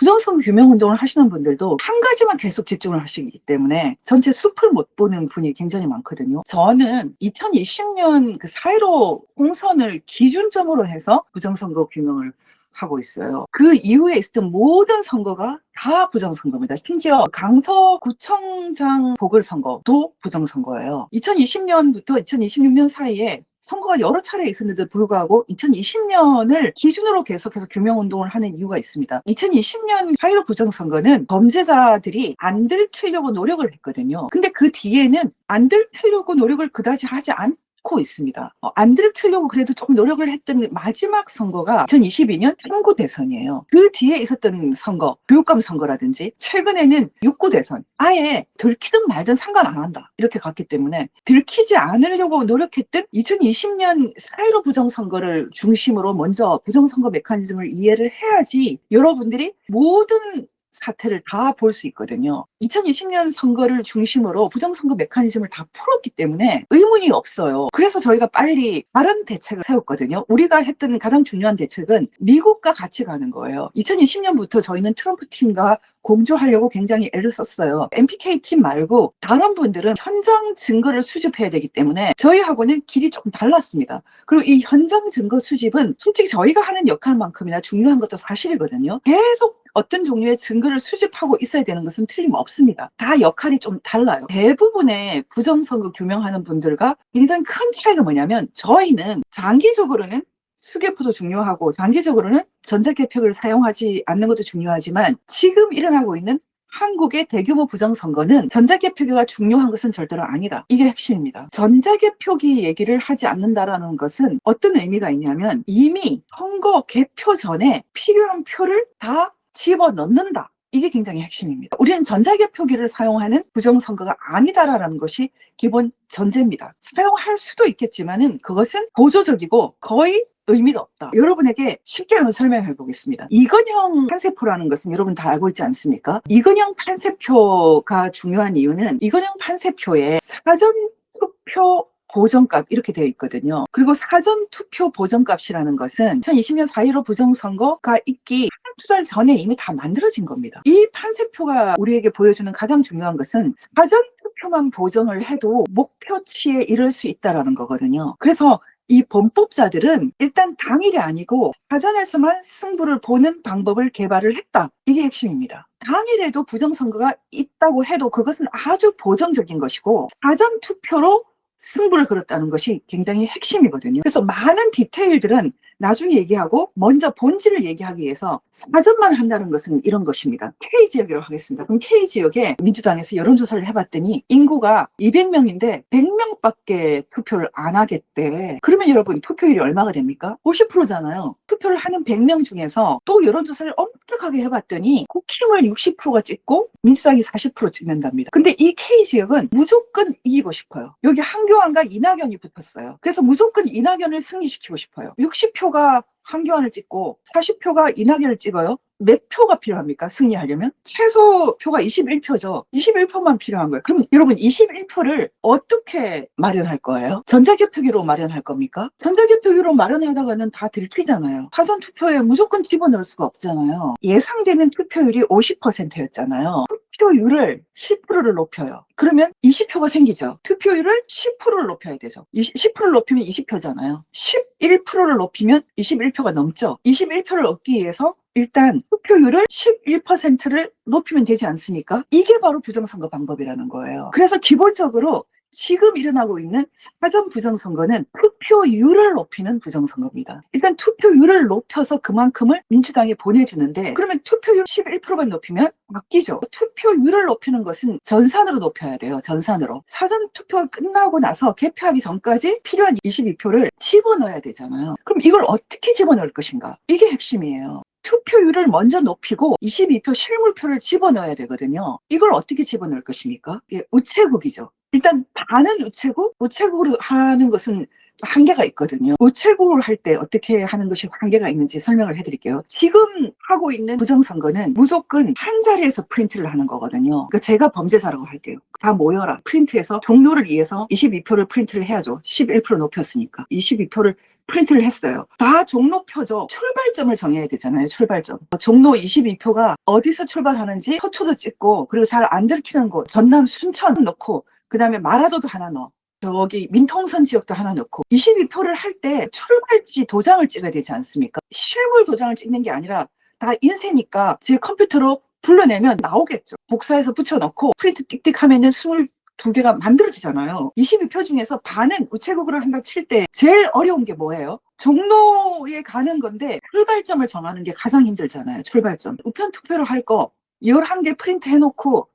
부정선거 규명운동을 하시는 분들도 한 가지만 계속 집중을 하시기 때문에 전체 숲을 못 보는 분이 굉장히 많거든요. 저는 2020년 그 4.15 총선을 기준점으로 해서 부정선거 규명을 하고 있어요. 그 이후에 있었던 모든 선거가 다 부정선거입니다. 심지어 강서구청장 보궐선거도 부정선거예요. 2020년부터 2026년 사이에 선거가 여러 차례 있었는데도 불구하고 2020년을 기준으로 계속해서 규명운동을 하는 이유가 있습니다. 2020년 4.15 부정선거는 범죄자들이 안 들키려고 노력을 했거든요. 근데 그 뒤에는 안 들키려고 노력을 그다지 하지 않고 있습니다. 안 들키려고 그래도 조금 노력을 했던 마지막 선거가 2022년 3구 대선이에요. 그 뒤에 있었던 선거, 교육감 선거라든지 최근에는 6구 대선, 아예 들키든 말든 상관 안 한다 이렇게 갔기 때문에 들키지 않으려고 노력했던 2020년 4.15 부정선거를 중심으로 먼저 부정선거 메커니즘을 이해를 해야지 여러분들이 모든 사태를 다 볼 수 있거든요. 2020년 선거를 중심으로 부정선거 메커니즘을 다 풀었기 때문에 의문이 없어요. 그래서 저희가 빨리 다른 대책을 세웠거든요. 우리가 했던 가장 중요한 대책은 미국과 같이 가는 거예요. 2020년부터 저희는 트럼프 팀과 공조하려고 굉장히 애를 썼어요. MPK 팀 말고 다른 분들은 현장 증거를 수집해야 되기 때문에 저희하고는 길이 조금 달랐습니다. 그리고 이 현장 증거 수집은 솔직히 저희가 하는 역할만큼이나 중요한 것도 사실이거든요. 계속 어떤 종류의 증거를 수집하고 있어야 되는 것은 틀림없습니다. 다 역할이 좀 달라요. 대부분의 부정선거 규명하는 분들과 굉장히 큰 차이가 뭐냐면 저희는 장기적으로는 수개표도 중요하고 장기적으로는 전자개표를 사용하지 않는 것도 중요하지만 지금 일어나고 있는 한국의 대규모 부정선거는 전자개표기가 중요한 것은 절대로 아니다. 이게 핵심입니다. 전자개표기 얘기를 하지 않는다라는 것은 어떤 의미가 있냐면 이미 선거 개표 전에 필요한 표를 다 집어넣는다. 이게 굉장히 핵심입니다. 우리는 전자개표기를 사용하는 부정선거가 아니다라는 것이 기본 전제입니다. 사용할 수도 있겠지만은 그것은 보조적이고 거의 의미가 없다. 여러분에게 쉽게 한번 설명해 보겠습니다. 이건형 판세표라는 것은 여러분 다 알고 있지 않습니까? 이건형 판세표가 중요한 이유는 이건형 판세표에 사전투표 보정값 이렇게 되어 있거든요. 그리고 사전투표 보정값이라는 것은 2020년 4.15 부정선거가 있기 한 두 달 전에 이미 다 만들어진 겁니다. 이 판세표가 우리에게 보여주는 가장 중요한 것은 사전투표만 보정을 해도 목표치에 이를 수 있다는 거거든요. 그래서 이 범법자들은 일단 당일이 아니고 사전에서만 승부를 보는 방법을 개발을 했다. 이게 핵심입니다. 당일에도 부정선거가 있다고 해도 그것은 아주 보정적인 것이고 사전투표로 승부를 걸었다는 것이 굉장히 핵심이거든요. 그래서 많은 디테일들은 나중에 얘기하고 먼저 본질을 얘기하기 위해서 사전만 한다는 것은 이런 것입니다. K지역이라고 하겠습니다. 그럼 K지역에 민주당에서 여론조사를 해봤더니 인구가 200명인데 100명밖에 투표를 안 하겠대. 그러면 여러분 투표율이 얼마가 됩니까? 50%잖아요. 투표를 하는 100명 중에서 또 여론조사를 엄격하게 해봤더니 국힘을 60%가 찍고 민주당이 40% 찍는답니다. 근데 이 K지역은 무조건 이기고 싶어요. 여기 한교안과 이낙연이 붙었어요. 그래서 무조건 이낙연을 승리시키고 싶어요. 60표가 한교안을 찍고 40표가 이낙연을 찍어요. 몇 표가 필요합니까? 승리하려면? 최소 표가 21표죠. 21표만 필요한 거예요. 그럼 여러분 21표를 어떻게 마련할 거예요? 전자개표기로 마련할 겁니까? 전자개표기로 마련하다가는 다 들키잖아요. 사전투표에 무조건 집어넣을 수가 없잖아요. 예상되는 투표율이 50%였잖아요. 투표율을 10%를 높여요. 그러면 20표가 생기죠. 투표율을 10%를 높여야 되죠. 10%를 높이면 20표잖아요. 11%를 높이면 21표가 넘죠. 21표를 얻기 위해서 일단 투표율을 11%를 높이면 되지 않습니까? 이게 바로 부정선거 방법이라는 거예요. 그래서 기본적으로 지금 일어나고 있는 사전 부정선거는 투표율을 높이는 부정선거입니다. 일단 투표율을 높여서 그만큼을 민주당에 보내주는데 그러면 투표율 11%만 높이면 바뀌죠. 투표율을 높이는 것은 전산으로 높여야 돼요. 전산으로. 사전 투표가 끝나고 나서 개표하기 전까지 필요한 22표를 집어넣어야 되잖아요. 그럼 이걸 어떻게 집어넣을 것인가? 이게 핵심이에요. 투표율을 먼저 높이고 22표 실물표를 집어넣어야 되거든요. 이걸 어떻게 집어넣을 것입니까? 이게 우체국이죠. 일단 반은 우체국, 우체국으로 하는 것은 한계가 있거든요. 우체국을 할 때 어떻게 하는 것이 한계가 있는지 설명을 해드릴게요. 지금 하고 있는 부정선거는 무조건 한 자리에서 프린트를 하는 거거든요. 그러니까 제가 범죄자라고 할게요. 다 모여라. 프린트해서 종료를 위해서 22표를 프린트를 해야죠. 11% 높였으니까. 22표를 프린트를 했어요. 다 종로표죠. 출발점을 정해야 되잖아요. 출발점. 종로 22표가 어디서 출발하는지 서초도 찍고, 그리고 잘 안 들키는 곳 전남 순천 넣고, 그 다음에 마라도도 하나 넣어, 저기 민통선 지역도 하나 넣고, 22표를 할 때 출발지 도장을 찍어야 되지 않습니까? 실물 도장을 찍는 게 아니라 다 인쇄니까 제 컴퓨터로 불러내면 나오겠죠. 복사해서 붙여넣고 프린트 띡띡 하면은 22개가 만들어지잖아요. 22표 중에서 반은 우체국으로 한다 칠 때 제일 어려운 게 뭐예요? 종로에 가는 건데 출발점을 정하는 게 가장 힘들잖아요. 출발점. 우편 투표를 할 거 11개 프린트 해놓고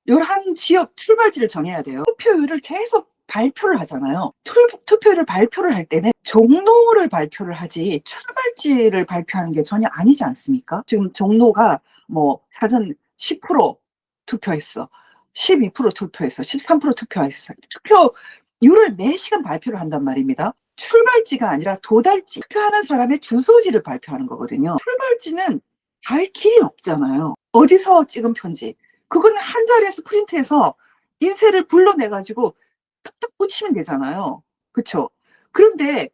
11지역 출발지를 정해야 돼요. 투표율을 계속 발표를 하잖아요. 투표율을 발표를 할 때는 종로를 발표를 하지 출발지를 발표하는 게 전혀 아니지 않습니까? 지금 종로가 뭐 사전 10% 투표했어, 12% 투표했어, 13% 투표했어. 투표율을 매시간 발표를 한단 말입니다. 출발지가 아니라 도달지, 투표하는 사람의 주소지를 발표하는 거거든요. 출발지는 갈 길이 없잖아요. 어디서 찍은 편지, 그거는 한 자리에서 프린트해서 인쇄를 불러내가지고 딱 붙이면 되잖아요. 그쵸? 그런데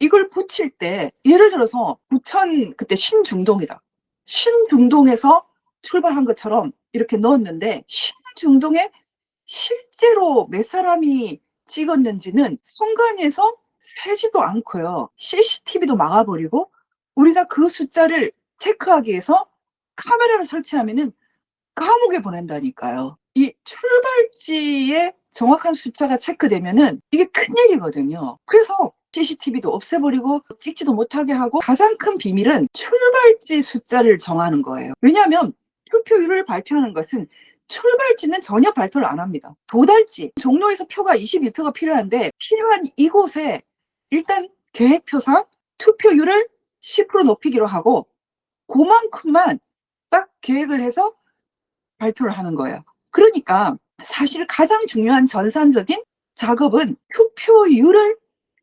이걸 붙일 때 예를 들어서 부천 그때 신중동이다. 신중동에서 출발한 것처럼 이렇게 넣었는데 신중동에 실제로 몇 사람이 찍었는지는 선관위에서 세지도 않고요. CCTV도 막아버리고, 우리가 그 숫자를 체크하기 위해서 카메라를 설치하면은 감옥에 보낸다니까요. 이 출발지에 정확한 숫자가 체크되면은 이게 큰일이거든요. 그래서 CCTV도 없애버리고 찍지도 못하게 하고, 가장 큰 비밀은 출발지 숫자를 정하는 거예요. 왜냐하면 투표율을 발표하는 것은 출발지는 전혀 발표를 안 합니다. 도달지, 종로에서 표가 22표가 필요한데 필요한 이곳에 일단 계획표상 투표율을 10% 높이기로 하고, 그만큼만 딱 계획을 해서 발표를 하는 거예요. 그러니까 사실 가장 중요한 전산적인 작업은 투표율을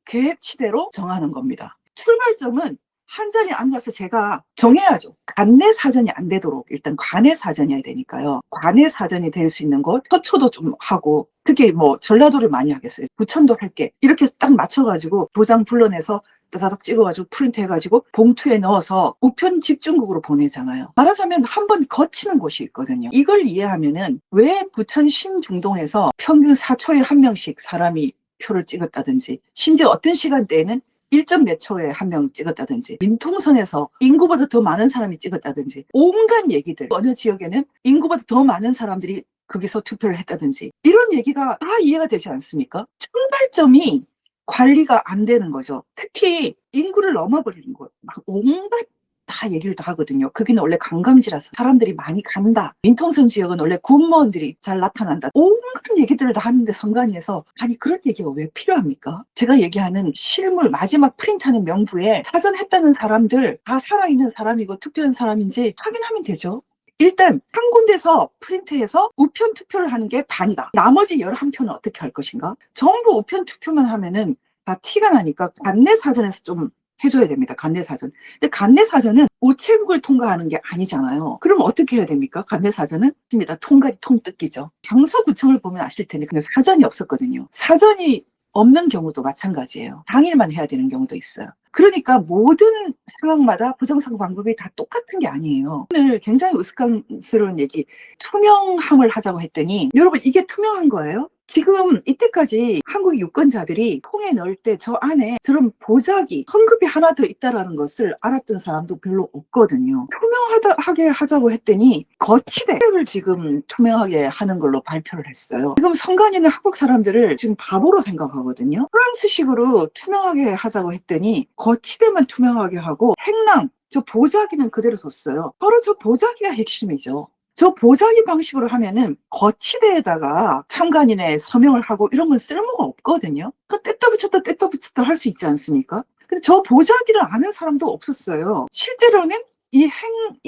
계획치대로 정하는 겁니다. 출발점은 한 자리에 앉아서 제가 정해야죠. 관내 사전이 안 되도록 일단 관내 사전이어야 되니까요. 관내 사전이 될 수 있는 곳, 서초도 좀 하고, 특히 뭐 전라도를 많이 하겠어요. 부천도 할게. 이렇게 딱 맞춰가지고 도장 불러내서 따다닥 찍어가지고 프린트 해가지고 봉투에 넣어서 우편 집중국으로 보내잖아요. 말하자면 한 번 거치는 곳이 있거든요. 이걸 이해하면은 왜 부천 신중동에서 평균 4초에 한 명씩 사람이 표를 찍었다든지, 심지어 어떤 시간대에는 1점 몇 초에 한 명 찍었다든지, 민통선에서 인구보다 더 많은 사람이 찍었다든지, 온갖 얘기들, 어느 지역에는 인구보다 더 많은 사람들이 거기서 투표를 했다든지, 이런 얘기가 다 이해가 되지 않습니까? 출발점이 관리가 안 되는 거죠. 특히 인구를 넘어버리는 거, 막 온갖 다 얘기를 다 하거든요. 거기는 원래 관광지라서 사람들이 많이 간다. 민통선 지역은 원래 군무원들이 잘 나타난다. 온갖 얘기들을 다 하는데 선관위에서, 아니 그런 얘기가 왜 필요합니까? 제가 얘기하는 실물 마지막 프린트하는 명부에 사전했다는 사람들 다 살아있는 사람이고 투표한 사람인지 확인하면 되죠. 일단 한 군데서 프린트해서 우편 투표를 하는 게 반이다. 나머지 11표는 어떻게 할 것인가? 전부 우편 투표만 하면은 다 티가 나니까 관내 사전에서 좀 해줘야 됩니다. 관내 사전. 근데 관내 사전은 우체국을 통과하는 게 아니잖아요. 그럼 어떻게 해야 됩니까? 관내 사전은 있습니다. 통갈이 통뜯기죠. 강서구청을 보면 아실 텐데 근데 사전이 없었거든요. 사전이 없는 경우도 마찬가지예요. 당일만 해야 되는 경우도 있어요. 그러니까 모든 상황마다 부정선 방법이 다 똑같은 게 아니에요. 오늘 굉장히 우스꽝스러운 얘기, 투명함을 하자고 했더니 여러분 이게 투명한 거예요? 지금 이때까지 한국 유권자들이 통에 넣을 때 저 안에 저런 보자기, 헌금이 하나 더 있다는 것을 알았던 사람도 별로 없거든요. 투명하게 하자고 했더니 거치대를 지금 투명하게 하는 걸로 발표를 했어요. 지금 선관위는 한국 사람들을 지금 바보로 생각하거든요. 프랑스식으로 투명하게 하자고 했더니 거치대만 투명하게 하고 행랑, 저 보자기는 그대로 뒀어요. 바로 저 보자기가 핵심이죠. 저 보자기 방식으로 하면은 거치대에다가 참관인의 서명을 하고 이런 건 쓸모가 없거든요. 그 뗐다 붙였다 할 수 있지 않습니까? 근데 저 보자기를 아는 사람도 없었어요. 실제로는 이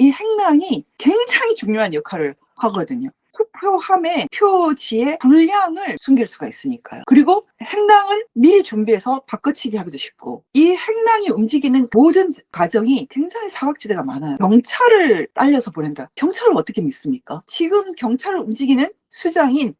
행랑이 굉장히 중요한 역할을 하거든요. 투표함의 표지의 분량을 숨길 수가 있으니까요. 그리고 행랑을 미리 준비해서 바꿔치기 하기도 쉽고, 이 행랑이 움직이는 모든 과정이 굉장히 사각지대가 많아요. 경찰을 딸려서 보낸다. 경찰을 어떻게 믿습니까? 지금 경찰을 움직이는 수장인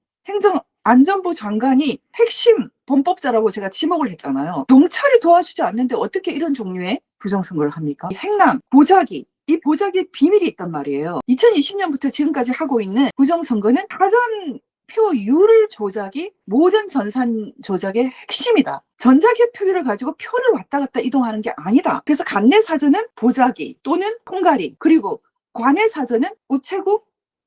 안전부 장관이 핵심 범법자라고 제가 지목을 했잖아요. 경찰이 도와주지 않는데 어떻게 이런 종류의 부정선거를 합니까? 행랑, 보자기, 이 보자기에 비밀이 있단 말이에요. 2020년부터 지금까지 하고 있는 부정선거는 사전표율 조작이 모든 전산 조작의 핵심이다. 전자개표기를 가지고 표를 왔다 갔다 이동하는 게 아니다. 그래서 간내 사전은 보자기 또는 콩가리, 그리고 관내 사전은 우체국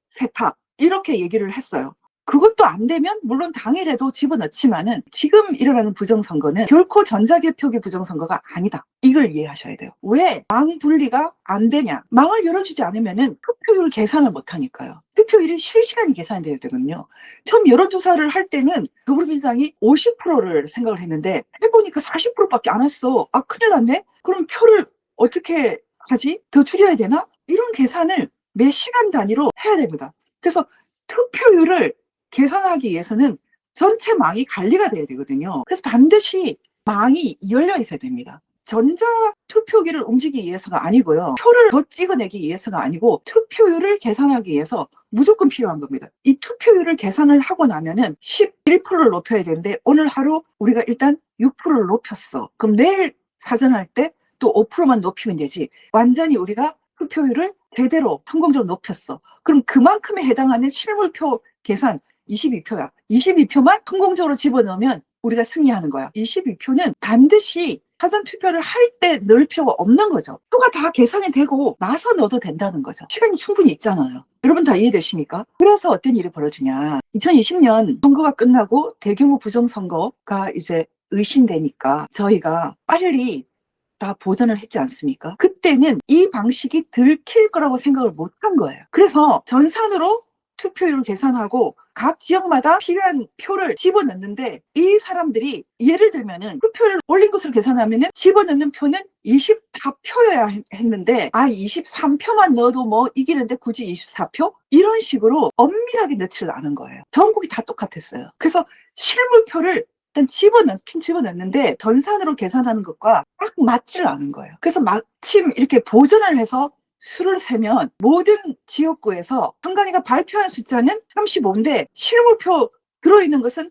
세탁, 이렇게 얘기를 했어요. 그것도 안 되면 물론 당일에도 집어넣지만은 지금 일어나는 부정선거는 결코 전자개표기 부정선거가 아니다. 이걸 이해하셔야 돼요. 왜 망 분리가 안 되냐? 망을 열어주지 않으면은 투표율 계산을 못 하니까요. 투표율이 실시간이 계산이 돼야 되거든요. 처음 여론조사를 할 때는 더불어민주당이 50%를 생각을 했는데 해보니까 40%밖에 안 왔어. 아, 큰일 났네? 그럼 표를 어떻게 하지? 더 줄여야 되나? 이런 계산을 매 시간 단위로 해야 됩니다. 그래서 투표율을 계산하기 위해서는 전체 망이 관리가 돼야 되거든요. 그래서 반드시 망이 열려 있어야 됩니다. 전자 투표기를 움직이기 위해서가 아니고요. 표를 더 찍어내기 위해서가 아니고 투표율을 계산하기 위해서 무조건 필요한 겁니다. 이 투표율을 계산을 하고 나면은 11%를 높여야 되는데 오늘 하루 우리가 일단 6%를 높였어. 그럼 내일 사전할 때 또 5%만 높이면 되지. 완전히 우리가 투표율을 제대로 성공적으로 높였어. 그럼 그만큼에 해당하는 실물표 계산 22표야. 22표만 성공적으로 집어넣으면 우리가 승리하는 거야. 22표는 반드시 사전투표를 할 때 넣을 필요가 없는 거죠. 표가 다 계산이 되고 나서 넣어도 된다는 거죠. 시간이 충분히 있잖아요. 여러분 다 이해되십니까? 그래서 어떤 일이 벌어지냐. 2020년 선거가 끝나고 대규모 부정선거가 이제 의심되니까 저희가 빨리 다 보전을 했지 않습니까? 그때는 이 방식이 들킬 거라고 생각을 못 한 거예요. 그래서 전산으로 투표율을 계산하고 각 지역마다 필요한 표를 집어넣는데 이 사람들이 예를 들면은 투표를 올린 것으로 계산하면은 집어넣는 표는 24표여야 했는데 23표만 넣어도 뭐 이기는데 굳이 24표? 이런 식으로 엄밀하게 넣지를 않은 거예요. 전국이 다 똑같았어요. 그래서 실물표를 일단 집어넣긴 집어넣는데 전산으로 계산하는 것과 딱 맞지를 않은 거예요. 그래서 마침 이렇게 보전을 해서 수를 세면 모든 지역구에서 선관위가 발표한 숫자는 35인데 실물표 들어있는 것은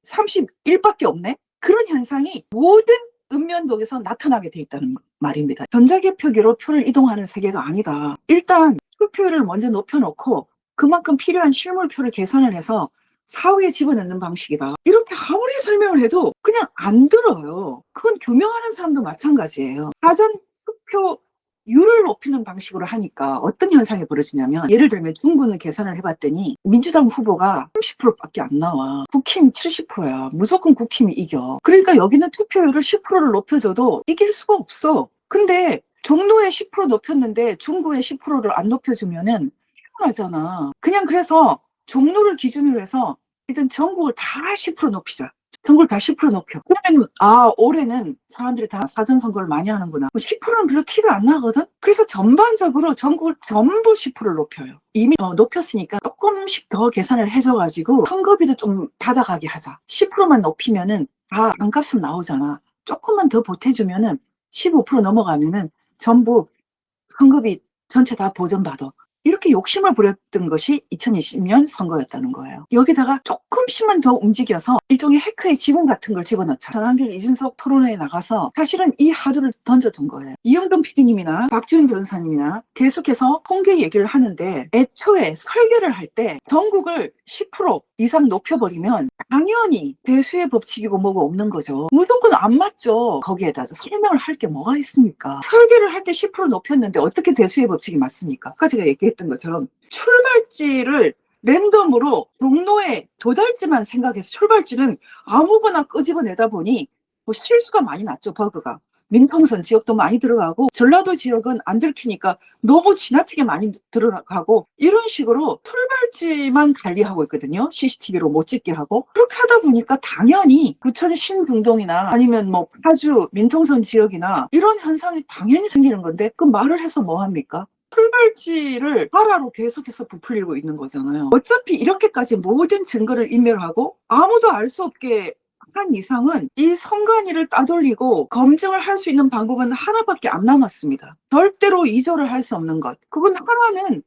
31밖에 없네? 그런 현상이 모든 읍면동에서 나타나게 돼 있다는 말입니다. 전자개표기로 표를 이동하는 세계가 아니다. 일단 투표율을 먼저 높여놓고 그만큼 필요한 실물표를 계산을 해서 사후에 집어넣는 방식이다. 이렇게 아무리 설명을 해도 그냥 안 들어요. 그건 규명하는 사람도 마찬가지예요. 사전 투표율을 높이는 방식으로 하니까 어떤 현상이 벌어지냐면 예를 들면 중구는 계산을 해봤더니 민주당 후보가 30%밖에 안 나와. 국힘이 70%야. 무조건 국힘이 이겨. 그러니까 여기는 투표율을 10%를 높여줘도 이길 수가 없어. 근데 종로에 10% 높였는데 중구에 10%를 안 높여주면은 피곤하잖아. 그냥 그래서 종로를 기준으로 해서 일단 전국을 다 10% 높이자. 전국을 다 10% 높여. 그러면 올해는 사람들이 다 사전선거를 많이 하는구나. 10%는 별로 티가 안 나거든. 그래서 전반적으로 전국을 전부 10%를 높여요. 이미 높였으니까 조금씩 더 계산을 해줘가지고 선거비도 좀 받아가게 하자. 10%만 높이면은 다 안값은 나오잖아. 조금만 더 보태주면은 15% 넘어가면은 전부 선거비 전체 다 보전받아. 이렇게 욕심을 부렸던 것이 2020년 선거였다는 거예요. 여기다가 조금씩만 더 움직여서 일종의 해커의 지분 같은 걸 집어넣자. 전한길 이준석 토론회에 나가서 사실은 이 하두를 던져둔 거예요. 이영돈 PD님이나 박주인 변호사님이나 계속해서 통계 얘기를 하는데 애초에 설계를 할 때 전국을 10% 이상 높여버리면 당연히 대수의 법칙이고 뭐가 없는 거죠. 무조건 안 맞죠. 거기에다 설명을 할 게 뭐가 있습니까? 설계를 할 때 10% 높였는데 어떻게 대수의 법칙이 맞습니까? 아까 제가 얘기했던 것처럼 출발지를 랜덤으로 종로에 도달지만 생각해서 출발지는 아무거나 끄집어내다 보니 뭐 실수가 많이 났죠. 버그가. 민통선 지역도 많이 들어가고 전라도 지역은 안 들키니까 너무 지나치게 많이 들어가고 이런 식으로 출발지만 관리하고 있거든요. CCTV로 못 찍게 하고. 그렇게 하다 보니까 당연히 부천 신중동이나 아니면 뭐 파주 민통선 지역이나 이런 현상이 당연히 생기는 건데 그 말을 해서 뭐 합니까? 출발지를 하라로 계속해서 부풀리고 있는 거잖아요. 어차피 이렇게까지 모든 증거를 인멸하고 아무도 알 수 없게 한 이상은 이 선관위를 따돌리고 검증을 할 수 있는 방법은 하나밖에 안 남았습니다. 절대로 이조를 할 수 없는 것. 그건 하나는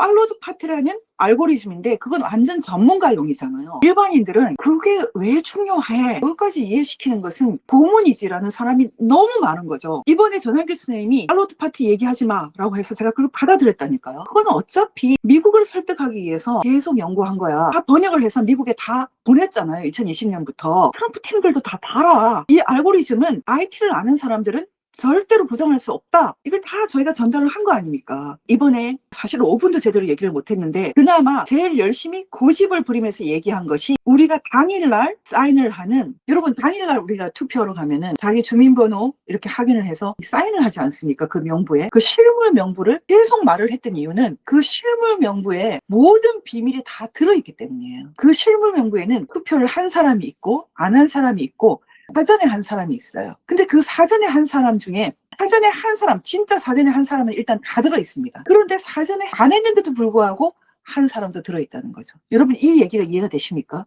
팔로드 파티라는 알고리즘인데 그건 완전 전문가용이잖아요. 일반인들은 그게 왜 중요해? 그것까지 이해시키는 것은 고문이지라는 사람이 너무 많은 거죠. 이번에 전환기 선생님이 팔로드 파티 얘기하지 마라고 해서 제가 그걸 받아들였다니까요. 그건 어차피 미국을 설득하기 위해서 계속 연구한 거야. 다 번역을 해서 미국에 다 보냈잖아요. 2020년부터. 트럼프 팀들도 다 봐라. 이 알고리즘은 IT를 아는 사람들은 절대로 부정할 수 없다. 이걸 다 저희가 전달을 한 거 아닙니까? 이번에 사실 5분도 제대로 얘기를 못했는데 그나마 제일 열심히 고집을 부리면서 얘기한 것이 우리가 당일날 사인을 하는, 여러분 당일날 우리가 투표하러 가면은 자기 주민번호 이렇게 확인을 해서 사인을 하지 않습니까? 그 명부에. 그 실물 명부를 계속 말을 했던 이유는 그 실물 명부에 모든 비밀이 다 들어있기 때문이에요. 그 실물 명부에는 투표를 한 사람이 있고 안 한 사람이 있고 사전에 한 사람이 있어요. 근데 그 사전에 한 사람 중에 사전에 한 사람, 진짜 사전에 한 사람은 일단 다 들어있습니다. 그런데 사전에 안 했는데도 불구하고 한 사람도 들어있다는 거죠. 여러분 이 얘기가 이해가 되십니까?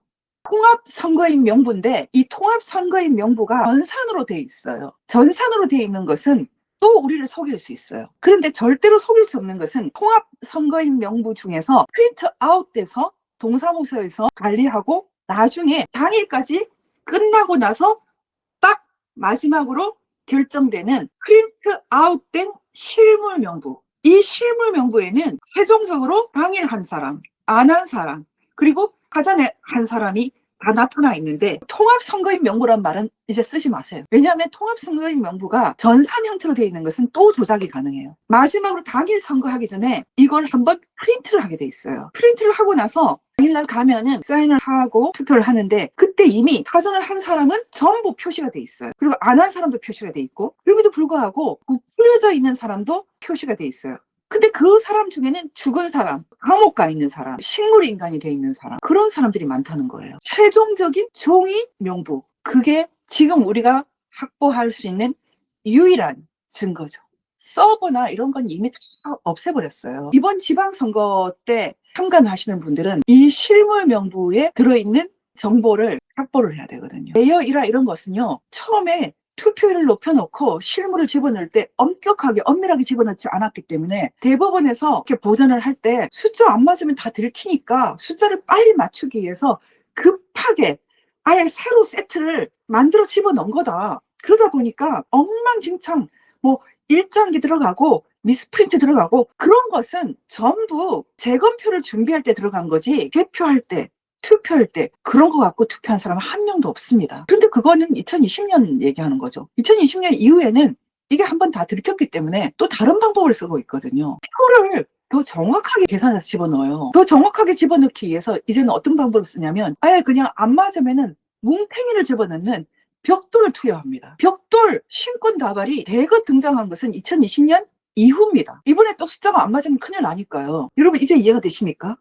통합선거인 명부인데 이 통합선거인 명부가 전산으로 돼 있어요. 전산으로 돼 있는 것은 또 우리를 속일 수 있어요. 그런데 절대로 속일 수 없는 것은 통합선거인 명부 중에서 프린트 아웃돼서 동사무소에서 관리하고 나중에 당일까지 끝나고 나서 딱 마지막으로 결정되는 프린트 아웃된 실물 명부. 이 실물 명부에는 최종적으로 당일 한 사람, 안 한 사람, 그리고 사전에 한 사람이 다 나타나 있는데 통합선거인 명부란 말은 이제 쓰지 마세요. 왜냐하면 통합선거인 명부가 전산 형태로 되어 있는 것은 또 조작이 가능해요. 마지막으로 당일 선거하기 전에 이걸 한번 프린트를 하게 돼 있어요. 프린트를 하고 나서 당일날 가면은 사인을 하고 투표를 하는데 그때 이미 사전을 한 사람은 전부 표시가 돼 있어요. 그리고 안 한 사람도 표시가 돼 있고 그럼에도 불구하고 풀려져 있는 사람도 표시가 돼 있어요. 근데 그 사람 중에는 죽은 사람, 감옥 가 있는 사람, 식물인간이 돼 있는 사람, 그런 사람들이 많다는 거예요. 최종적인 종이 명부. 그게 지금 우리가 확보할 수 있는 유일한 증거죠. 서버나 이런 건 이미 다 없애버렸어요. 이번 지방선거 때 참관하시는 분들은 이 실물 명부에 들어있는 정보를 확보를 해야 되거든요. 레이어 1화 이런 것은요, 처음에 투표율을 높여놓고 실물을 집어넣을 때 엄격하게 엄밀하게 집어넣지 않았기 때문에 대법원에서 이렇게 보전을 할 때 숫자 안 맞으면 다 들키니까 숫자를 빨리 맞추기 위해서 급하게 아예 새로 세트를 만들어 집어넣은 거다. 그러다 보니까 엉망진창 뭐 일장기 들어가고 미스프린트 들어가고 그런 것은 전부 재검표를 준비할 때 들어간 거지 개표할 때 투표할 때 그런 거 갖고 투표한 사람은 한 명도 없습니다. 그런데 그거는 2020년 얘기하는 거죠. 2020년 이후에는 이게 한번 다 들켰기 때문에 또 다른 방법을 쓰고 있거든요. 표를 더 정확하게 계산해서 집어넣어요. 더 정확하게 집어넣기 위해서 이제는 어떤 방법을 쓰냐면 아예 그냥 안 맞으면은 뭉탱이를 집어넣는 벽돌을 투여합니다. 벽돌 신권 다발이 대거 등장한 것은 2020년 이후입니다. 이번에 또 숫자가 안 맞으면 큰일 나니까요. 여러분 이제 이해가 되십니까?